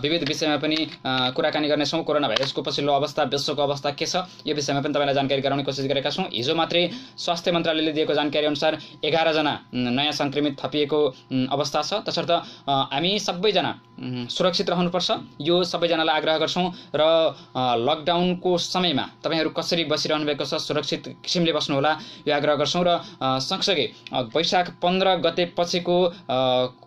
विविध विषयमा पनि कुराकानी गर्नेछौँ। कोरोना भाइरसको पछिल्लो अवस्था, विश्वको अवस्था के छ यो विषयमा पनि तपाईँलाई जानकारी गराउने कोसिस गरेका छौँ। हिजो मात्रै स्वास्थ्य मन्त्रालयले दिएको जानकारी अनुसार 11 जना नयाँ सङ्क्रमित थपिएको अवस्था छ। त्यसर्थ हामी सबैजना सुरक्षित रहनुपर्छ, यो सबैजनालाई आग्रह गर्छौँ। र लकडाउनको समयमा तपाईँहरू कसरी बसिरहनु भएको छ, सुरक्षित किसिमले बस्नुहोला यो आग्रह गर्छौँ। र सँगसँगै वैशाख 15 गते पछिको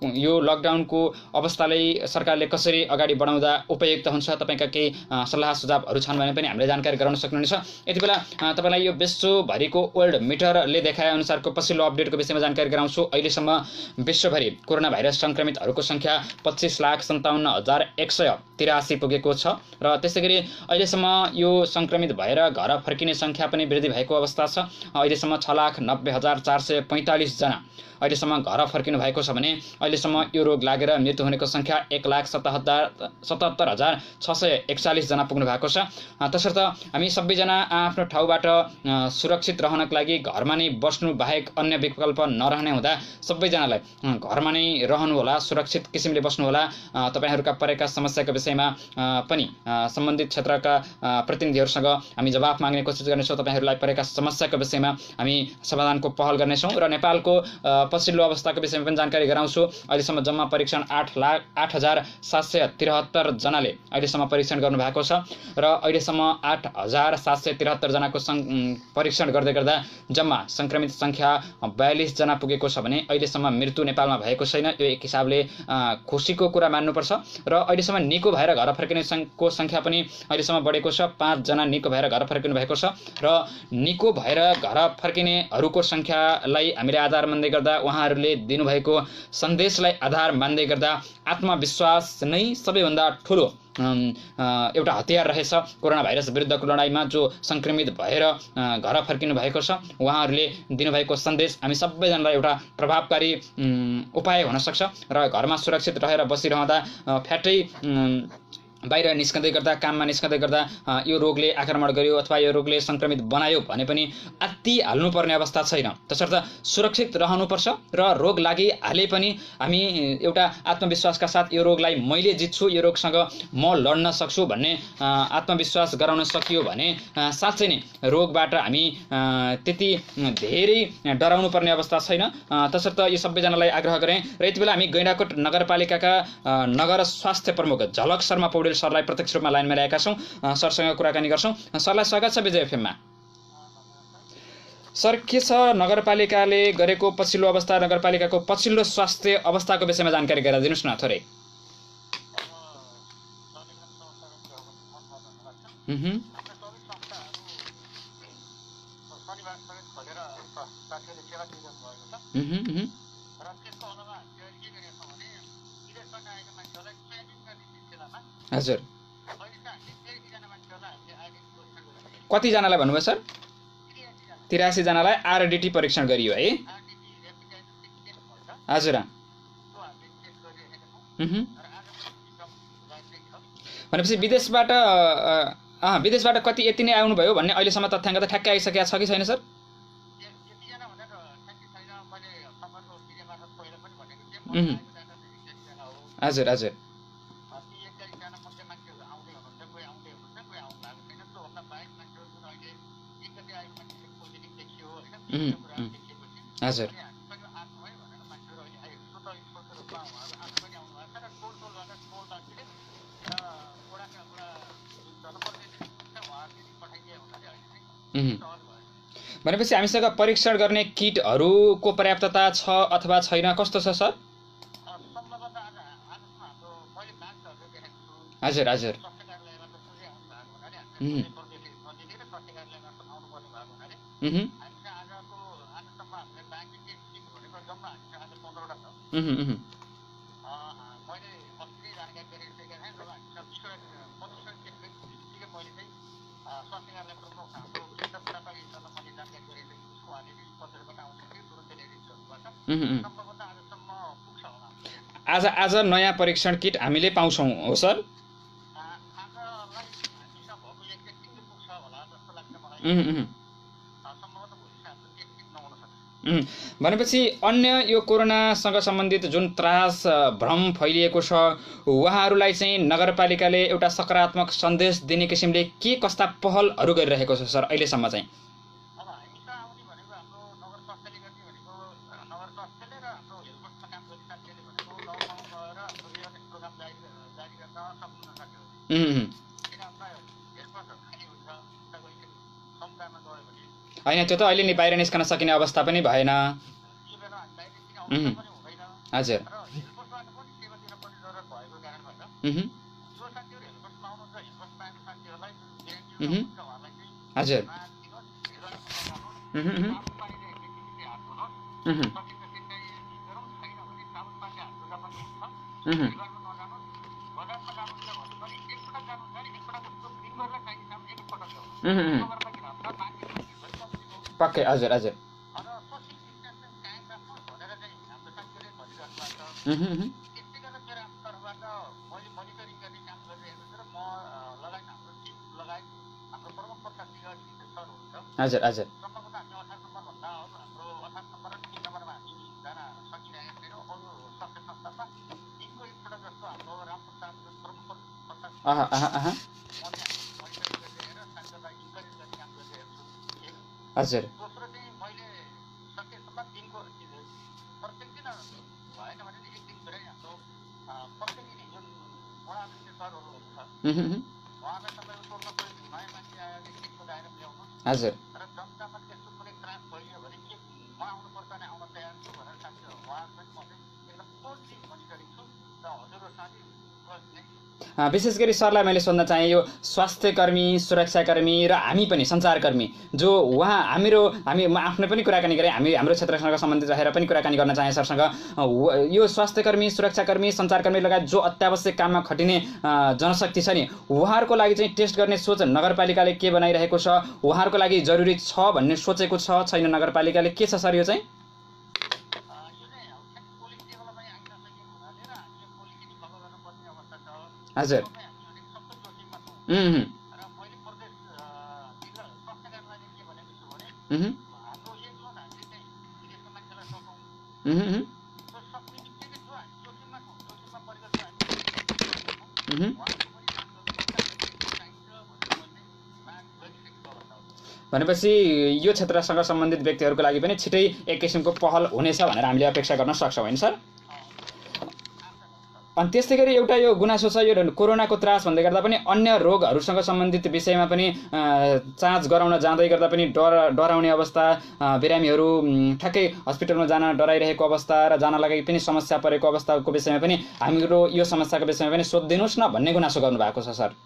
यो लकडाउनको अवस्थालाई सरकारले कसरी अगाडि बढाउँदा उपयुक्त हुन्छ, तपाईँका केही सल्लाह सुझावहरू छन् भने पनि हामीले जानकारी गराउन सक्नुहुनेछ। यति बेला तपाईँलाई यो विश्वभरिको वर्ल्ड मिटरले देखाए अनुसारको पछिल्लो अपडेटको विषयमा जानकारी गराउँछु। अहिलेसम्म विश्वभरि कोरोना भाइरस सङ्क्रमितहरूको सङ्ख्या 25,57,100 83 पुगेको छ र त्यसैगरी अहिलेसम्म यो संक्रमित भएर घर फर्किने संख्या पनि वृद्धि भएको अवस्था छ। अहिलेसम्म 6,90,445 जना अहिलेसम्म घर फर्किनु भएको छ भने अहिलेसम्म यो रोग लागेर मृत्यु हुनेको संख्या 1,77,641 जना पुग्नु भएको छ। तसर्थ हामी सबैजना आफ्नो ठाउँबाट सुरक्षित रहनको लागि घरमा नै बस्नु बाहेक अन्य विकल्प नरहने हुँदा सबैजनालाई घरमा नै रहनु होला, सुरक्षित किसिमले बस्नु होला। तपाईहरुका परेका समस्याको विषयमा पनि सम्बन्धित क्षेत्रका प्रतिनिधिहरूसँग हामी जवाफ माग्ने कोसिस गर्नेछौँ। तपाईहरुलाई परेका समस्याको विषयमा हामी समाधानको पहल गर्नेछौँ र नेपालको पछिल्लो अवस्थाको विषयमा पनि जानकारी गराउँछु। अहिलेसम्म जम्मा परीक्षण 8,0773 जनाले अहिलेसम्म परीक्षण गर्नु भएको छ र अहिलेसम्म 8,773 जनाको परीक्षण गर्दै गर्दा जम्मा संक्रमित संख्या 42 जना पुगेको छ भने अहिलेसम्म मृत्यु नेपालमा भएको छैन। यो एक हिसाबले खुसीको कुरा मान्नुपर्छ र अहिलेसम्म निको भएर घर फर्किने को संख्या पनि अहिलेसम्म बढेको छ। 5 जना निको भएर घर फर्किनु भएको छ र निको भएर घर फर्किनेहरूको संख्यालाई हामीले आधार मान्दै गर्दा उहाँहरूले दिनुभएको सन्देशलाई आधार मान्दै गर्दा आत्मविश्वास नै सबैभन्दा ठुलो एउटा हतियार रहेछ। कोरोना भाइरस विरुद्धको लडाईँमा जो संक्रमित भएर घर फर्किनु भएको छ उहाँहरूले दिनुभएको सन्देश हामी सबैजनालाई एउटा प्रभावकारी उपाय हुन सक्छ र घरमा सुरक्षित रहेर बसिरहँदा फ्याटै बाहिर निस्कँदै गर्दा, काममा निस्कँदै गर्दा यो रोगले आक्रमण गर्यो अथवा यो रोगले संक्रमित बनायो भने पनि आत्ति हाल्नुपर्ने अवस्था छैन। तसर्थ सुरक्षित रहनुपर्छ र रोग लागिहाले पनि हामी एउटा आत्मविश्वासका साथ यो रोगलाई मैले जित्छु, यो रोगसँग म लड्न सक्छु भन्ने आत्मविश्वास गराउन सकियो भने साँच्चै नै रोगबाट हामी त्यति धेरै डराउनु पर्ने अवस्था छैन। तसर्थ यो सबैजनालाई आग्रह गरेँ र यति बेला हामी गैंडाकोट नगरपालिकाका नगर स्वास्थ्य प्रमुख झलक शर्मा पौडेल सरलाई प्रत्यक्ष रूपमा लाइनमा ल्याएका छौँ। सरसँग कुराकानी गर्छौँ। सरलाई स्वागत छ विजय एफएममा। सर, के छ नगरपालिकाले गरेको पछिल्लो अवस्था, नगरपालिकाको पछिल्लो स्वास्थ्य अवस्थाको विषयमा जानकारी गराइदिनुस् न थोरै। हजुर, कतिजनालाई भन्नुभयो सर? 83 जनालाई आरडीटी परीक्षण गरियो है? हजुर। भनेपछि विदेशबाट कति यति नै आउनुभयो भन्ने अहिलेसम्म तथ्याङ्क त ठ्याक्कै आइसकेको छ कि छैन सर? हजुर हजुर। हजुर। भनेपछि हामीसँग परीक्षण गर्ने किटहरूको पर्याप्तता छ अथवा छैन, कस्तो छ सर? हजुर हजुर। आज नयाँ परीक्षण किट हामीले पाउँछौँ हो सर? भनेपछि अन्य यो कोरोनासँग सम्बन्धित जुन त्रास भ्रम फैलिएको छ उहाँहरूलाई चाहिँ नगरपालिकाले एउटा सकारात्मक सन्देश दिने किसिमले के कस्ता पहलहरू गरिरहेको छ सर अहिलेसम्म चाहिँ? होइन, त्यो त अहिले नि बाहिर निस्कन सकिने अवस्था पनि भएन। हजुर। हजुर। पक्कै, हजुर हजुर। हजुर हजुर। हजुर हजुर। विशेष गरी सरलाई मैले सोध्न चाहे यो स्वास्थ्यकर्मी, सुरक्षाकर्मी र हामी पनि सञ्चारकर्मी जो हामी म आफ्नै पनि कुराकानी गरेँ, हाम्रो क्षेत्रसँग सम्बन्धित रहेर पनि कुराकानी गर्न चाहे सरसँग। यो स्वास्थ्यकर्मी, सुरक्षाकर्मी, सञ्चारकर्मी लगायत जो अत्यावश्यक काममा खटिने जनशक्ति छ नि, उहाँहरूको लागि चाहिँ टेस्ट गर्ने सोच नगरपालिकाले के बनाइरहेको छ, उहाँहरूको लागि जरुरी छ भन्ने सोचेको छ छैन नगरपालिकाले, के छ सर यो चाहिँ? हजुर। भनेपछि यो क्षेत्रसँग सम्बन्धित व्यक्तिहरूको लागि पनि छिटै एक किसिमको पहल हुनेछ भनेर हामीले अपेक्षा गर्न सक्छौँ होइन सर? अनि त्यस्तै गरी एउटा यो गुनासो छ, यो कोरोनाको त्रास भन्दै गर्दा पनि अन्य रोगहरूसँग सम्बन्धित विषयमा पनि जाँच गराउन जाँदै गर्दा पनि डराउने अवस्था, बिरामीहरू ठ्याक्कै हस्पिटलमा जान डराइरहेको अवस्था र जान लागि पनि समस्या परेको अवस्थाको विषयमा पनि हाम्रो यो समस्याको विषयमा पनि सोधिदिनुहोस् न भन्ने गुनासो गर्नुभएको छ सर।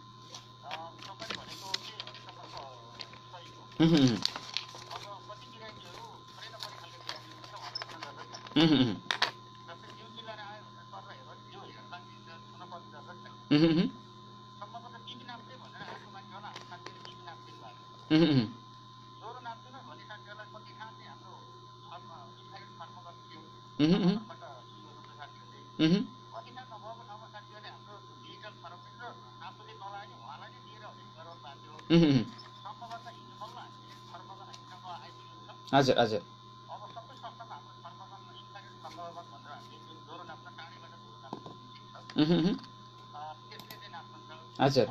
हजुर हजुर। हजुर।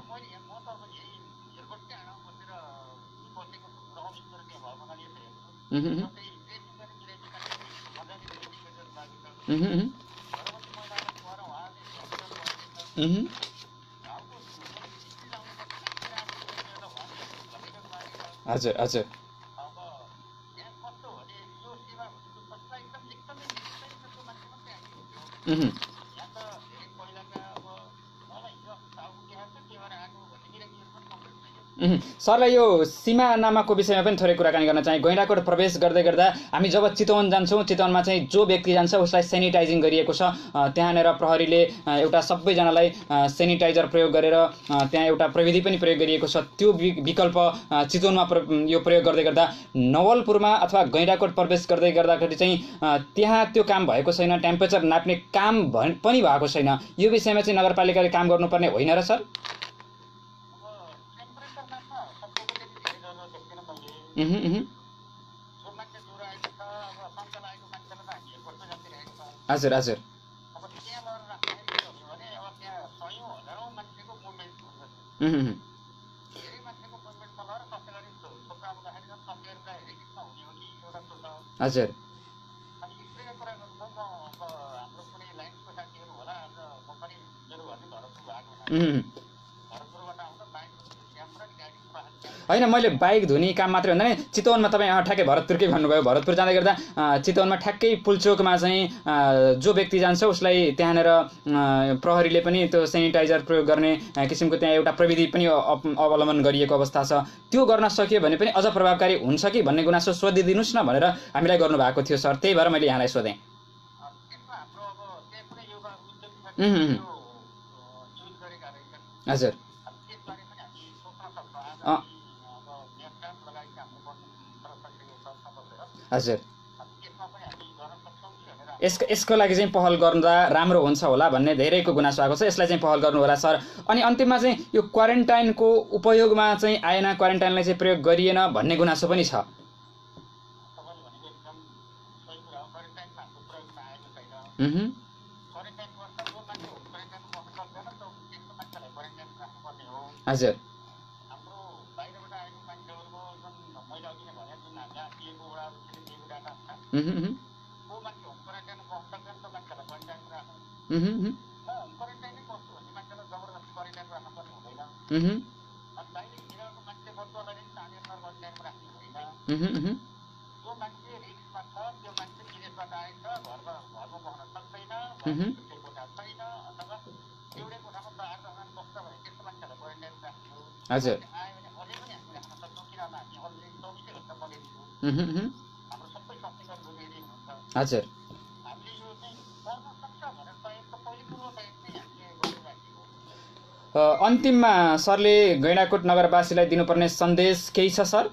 हजुर हजुर। सरलाई यो सीमा नामाको विषयमा पनि थोरै कुराकानी गर्न चाहे। गैंडाकोट प्रवेश गर्दै गर्दा हामी जब चितवन जान्छौँ, चितवनमा चाहिँ जो व्यक्ति जान्छ उसलाई सेनिटाइजिङ गरिएको छ। त्यहाँनिर प्रहरीले एउटा सबैजनालाई सेनिटाइजर प्रयोग गरेर त्यहाँ एउटा प्रविधि पनि प्रयोग गरिएको छ। त्यो विकल्प चितवनमा यो प्रयोग गर्दै गर्दा नवलपुरमा अथवा गैंडाकोट प्रवेश गर्दै गर्दाखेरि चाहिँ त्यहाँ त्यो काम भएको छैन, टेम्परेचर नाप्ने काम पनि भएको छैन। यो विषयमा चाहिँ नगरपालिकाले काम गर्नुपर्ने होइन र सर? हजुर हजुर। हजुर। होइन, मैले बाइक धुने काम मात्रै भन्दा नि चितवनमा तपाईँ ठ्याक्कै भरतपुरकै भन्नुभयो। भरतपुर जाँदै गर्दा चितवनमा ठ्याक्कै पुलचोकमा चाहिँ जो व्यक्ति जान्छ उसलाई त्यहाँनिर प्रहरीले पनि त्यो सेनिटाइजर प्रयोग गर्ने किसिमको त्यहाँ एउटा प्रविधि पनि अवलम्बन गरिएको अवस्था छ। त्यो गर्न सकियो भने पनि अझ प्रभावकारी हुन्छ कि भन्ने गुनासो सोधिदिनुहोस् न भनेर हामीलाई गर्नुभएको थियो सर। त्यही भएर मैले यहाँलाई सोधेँ। हजुर। हजुर यसमा पनि हामी गर्न सक्छौँ कि भनेर यसको लागि चाहिँ पहल गर्दा राम्रो हुन्छ होला भन्ने धेरैको गुनासो आएको छ। यसलाई चाहिँ पहल गर्नु होला सर। अनि अन्तिममा चाहिँ यो क्वारेन्टाइनको उपयोगमा चाहिँ आएन, क्वारेन्टाइनलाई चाहिँ प्रयोग गरिएन भन्ने गुनासो पनि छ। तपाईँले भनेको एकदम सही कुरा हो। क्वारेन्टाइनमा हाम्रो प्रयोगमा आएको छैन। क्वारेन्टाइन गर्छ जो मान्छे होम क्वारेन्टाइन बस्न सक्दैन त त्यस्तो मान्छेलाई क्वारेन्टाइन राख्नुपर्ने हो। हजुर हाम्रो बाहिरबाट आएको मान्छेहरूको जुन मैले अघि नै भने जुन जहाँ दिएको वडा दिएको डाटा छ को मान्छे होम क्वारेन्टाइन बस्न सक्दैन त मान्छेलाई क्वारेन्टाइन राख्नु। म होम क्वारेन्टाइनै बस्छु भन्ने मान्छेलाई जबरजस्ती क्वारेन्टाइन राख्नुपर्ने हुँदैन। अनि बाहिर हिँडेको मान्छे बस्नुलाई स्थानीय क्वारेन्टाइनमा राख्नु हुँदैन। जो मान्छे रिस्कमा छ त्यो मान्छे विदेशबाट आएछ, घरमा बस्न सक्दैन, कोठा छैन अथवा एउटै कोठामा 8-10 जना बस्छ भने त्यस्तो मान्छेलाई क्वारेन्टाइन राख्नु। हजुर आयो भने अझै पनि हामी राख्न सक्छौँ किनभने हामी अलरेडी 24 घण्टा मलेरी छौँ। हाम्रो सबै स्वास्थ्यकर्मी रेडी हुनुहुन्छ। हजुर हामीले यो चाहिँ गर्न सक्छ भनेर तयारीको पहिले पूर्व तयारी चाहिँ हामीले गरिराखेको हो। अन्तिममा सरले गैंडाकोट नगरवासीलाई दिनुपर्ने सन्देश केही छ सर?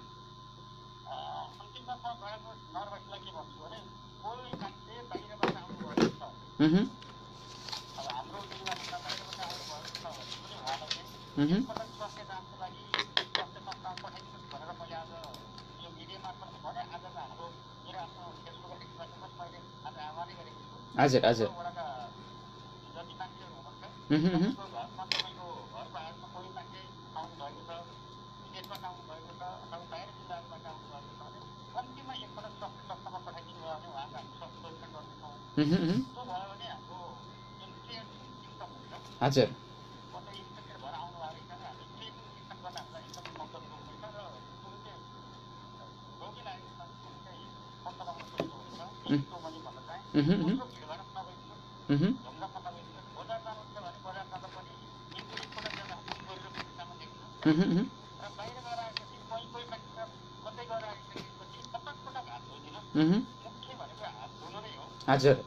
अन्तिममा म गैंडाकोट नगरवासीलाई के भन्छु भने कोही मान्छे बाहिरबाट आउनुभएको छ, अब हाम्रो जिल्लाबाट बाहिरबाट आउनुभएको छ भने पनि उहाँलाई चाहिँ एकपटक स्वास्थ्य जाँचको लागि स्वास्थ्य संस्थामा पठाइदिनुहोस् भनेर मैले आज यो मिडिया मार्फत भने। आज हाम्रो मेरो आफ्नो फेसबुक पेजमा पनि मैले आज आह्वानै गरेको छु। हजुर हजुर वडाका जति मान्छेहरू हुनुहुन्छ घरमा तपाईँको घरको आडमा कोही मान्छे आउनुभएको छ, विदेशबाट आउनुभएको छ अथवा बाहिर जिल्लाहरूबाट आउनुभएको छ भने कम्तीमा एकपल्ट स्वास्थ्य संस्थामा पठाइदिनु भयो भने उहाँको हामी स्वास्थ्य परीक्षण गर्नेछौँ। त्यो भयो भने हाम्रो जुन केयर सिस्टम हुन्छ हजुर कतै इन्फेक्टेड भएर आउनुभएको रहेछ हामी केयर सिस्टम गर्न हामीलाई एकदम मद्दत हुन्छ र जुन चाहिँ रोगी लागेको छ जुन चाहिँ पत्ता लगाउन सजिलो हुन्छ त्यो मैले भन्न चाहेँ। दोस्रो भिडभाड नभइदिनुहोस्, ढुङ्गामा नभइदिनुहोस्। बजार जानुहुन्छ भने बजार जाँदा पनि एकपल्ट जाँदा गएर बिचमा देख्नुहोस् र बाहिर गएर आएपछि कोही मान्छे कतै गएर आइसकेपछि पटक हात धोइदिनुहोस्। मुख्य भनेको हात धुनु नै हो। हजुर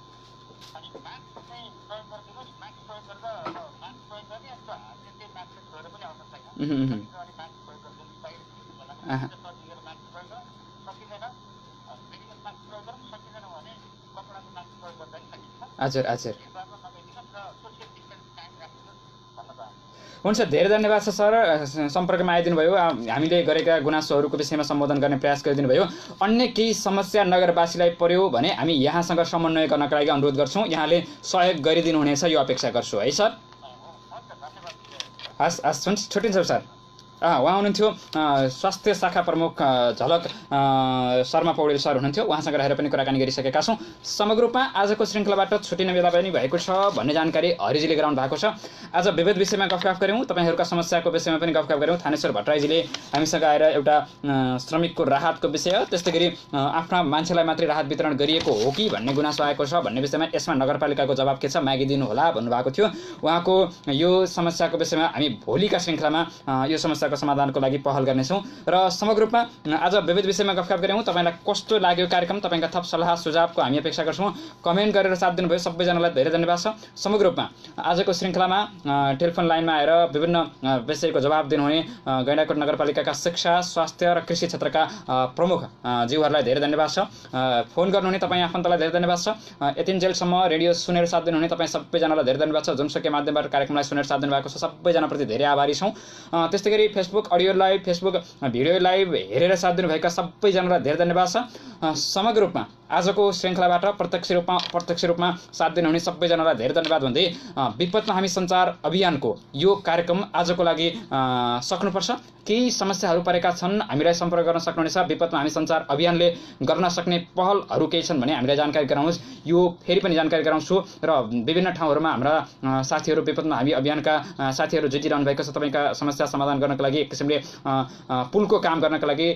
अनि मास्क चाहिँ प्रयोग गरिदिनुहोस्। मास्क प्रयोग गर्दा मास्क प्रयोग गर्ने अनि त्यो हातले चाहिँ मास्क धोएर पनि आउन छैन। अनि मास्क प्रयोग गरिदिनुहोस्। बाहिर सजिलो मास्क प्रयोग गर्न सकिँदैन, मेडिकल मास्क प्रयोग गर्न सकिँदैन भने कपडाको मास्क प्रयोग गर्दा पनि सकिन्छ। हजुर हजुर भिडभाडमा नगइदिनुहोस् र सोसियल डिस्टेन्स कायम राख्नुहोस् भन्न चाहन्छु। हुन्छ, धेरै धन्यवाद छ सर। सम्पर्कमा आइदिनु भयो, हामीले गरेका गुनासोहरूको विषयमा सम्बोधन गर्ने प्रयास गरिदिनु भयो। अन्य केही समस्या नगरवासीलाई पर्यो भने हामी यहाँसँग समन्वय गर्नका लागि अनुरोध गर्छौँ। यहाँले सहयोग गरिदिनु हुनेछ यो अपेक्षा गर्छु है सर। हस् हस् हुन्छ, छुट्टिन्छौँ सर। उहाँ हुनुहुन्थ्यो स्वास्थ्य शाखा प्रमुख झलक शर्मा पौडेल सर हुनुहुन्थ्यो। उहाँसँग रहेर पनि कुराकानी गरिसकेका छौँ। समग्र रूपमा आजको श्रृङ्खलाबाट छुट्टिने बेला पनि भएको छ भन्ने जानकारी हरिजीले गराउनु भएको छ। आज विविध विषयमा गफगाफ गऱ्यौँ, तपाईँहरूका समस्याको विषयमा पनि गफगाफ गऱ्यौँ। थानेश्वर भट्टराईजीले हामीसँग आएर एउटा श्रमिकको राहतको विषय, त्यस्तै गरी आफ्ना मान्छेलाई मात्रै राहत वितरण गरिएको हो कि भन्ने गुनासो आएको छ भन्ने विषयमा यसमा नगरपालिकाको जवाब के छ मागिदिनु होला भन्नुभएको थियो। उहाँको यो समस्याको विषयमा हामी भोलिका श्रृङ्खलामा यो समस्या समाधानको लागि पहल गर्नेछौँ। र समग्र रूपमा आज विविध विषयमा गफगाफ गऱ्यौँ। तपाईँलाई कस्तो लाग्यो कार्यक्रम, तपाईँका थप सल्लाह सुझावको हामी अपेक्षा गर्छौँ। कमेन्ट गरेर साथ दिनुभयो सबैजनालाई धेरै धन्यवाद छ। समग्र रूपमा आजको श्रृङ्खलामा टेलिफोन लाइनमा आएर विभिन्न विषयको जवाब दिनुहुने गैंडाकोट नगरपालिकाका शिक्षा, स्वास्थ्य र कृषि क्षेत्रका प्रमुख ज्यूहरूलाई धेरै धन्यवाद छ। फोन गर्नुहुने तपाईँ आफन्तलाई धेरै धन्यवाद छ। यतिन्जेलसम्म रेडियो सुनेर साथ दिनुहुने तपाईँ सबैजनालाई धेरै धन्यवाद छ। जुनसुकै माध्यमबाट कार्यक्रमलाई सुनेर साथ दिनुभएको छ, सबैजनाप्रति धेरै आभारी छौँ। त्यस्तै गरी Facebook audio live, Facebook video live हेरेर साथ दिनुभएका सबैजनालाई धेरै धन्यवाद छ। समग्र रूपमा आजको श्रृङ्खलाबाट प्रत्यक्ष रूपमा साथ दिनुहुने सबैजनालाई धेरै धन्यवाद भन्दै विपदमा हामी सञ्चार अभियानको यो कार्यक्रम आजको लागि सक्नुपर्छ। केही समस्याहरू परेका छन्, हामीलाई सम्पर्क गर्न सक्नुहुनेछ। विपदमा हामी सञ्चार अभियानले गर्न सक्ने पहलहरू केही छन् भने हामीलाई जानकारी गराउनुहोस्। यो फेरि पनि जानकारी गराउँछु र विभिन्न ठाउँहरूमा हाम्रा साथीहरू विपदमा हामी अभियानका साथीहरू जुटिरहनु भएको छ। तपाईँका समस्या समाधान गर्नका लागि, एक किसिमले पुलको काम गर्नका लागि,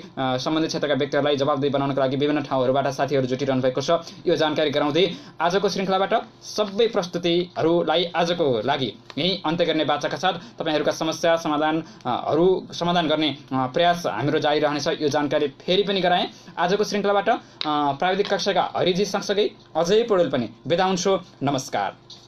सम्बन्धित क्षेत्रका व्यक्तिहरूलाई जवाबदेही बनाउनका लागि विभिन्न ठाउँहरूबाट साथीहरू जुटिरहनु भएको छ। यो जानकारी गराउँदै आजको श्रृङ्खलाबाट सबै प्रस्तुतिहरूलाई आजको लागि यही अन्त्य गर्ने बाचाका साथ तपाईँहरूका समस्या समाधान गर्ने प्रयास हाम्रो जारी रहनेछ। यो जानकारी फेरि पनि गराएँ। आजको श्रृङ्खलाबाट प्राविधिक कक्षाका हरिजी सँगसँगै अजय पौडेल पनि बिदा हुन्छु। नमस्कार।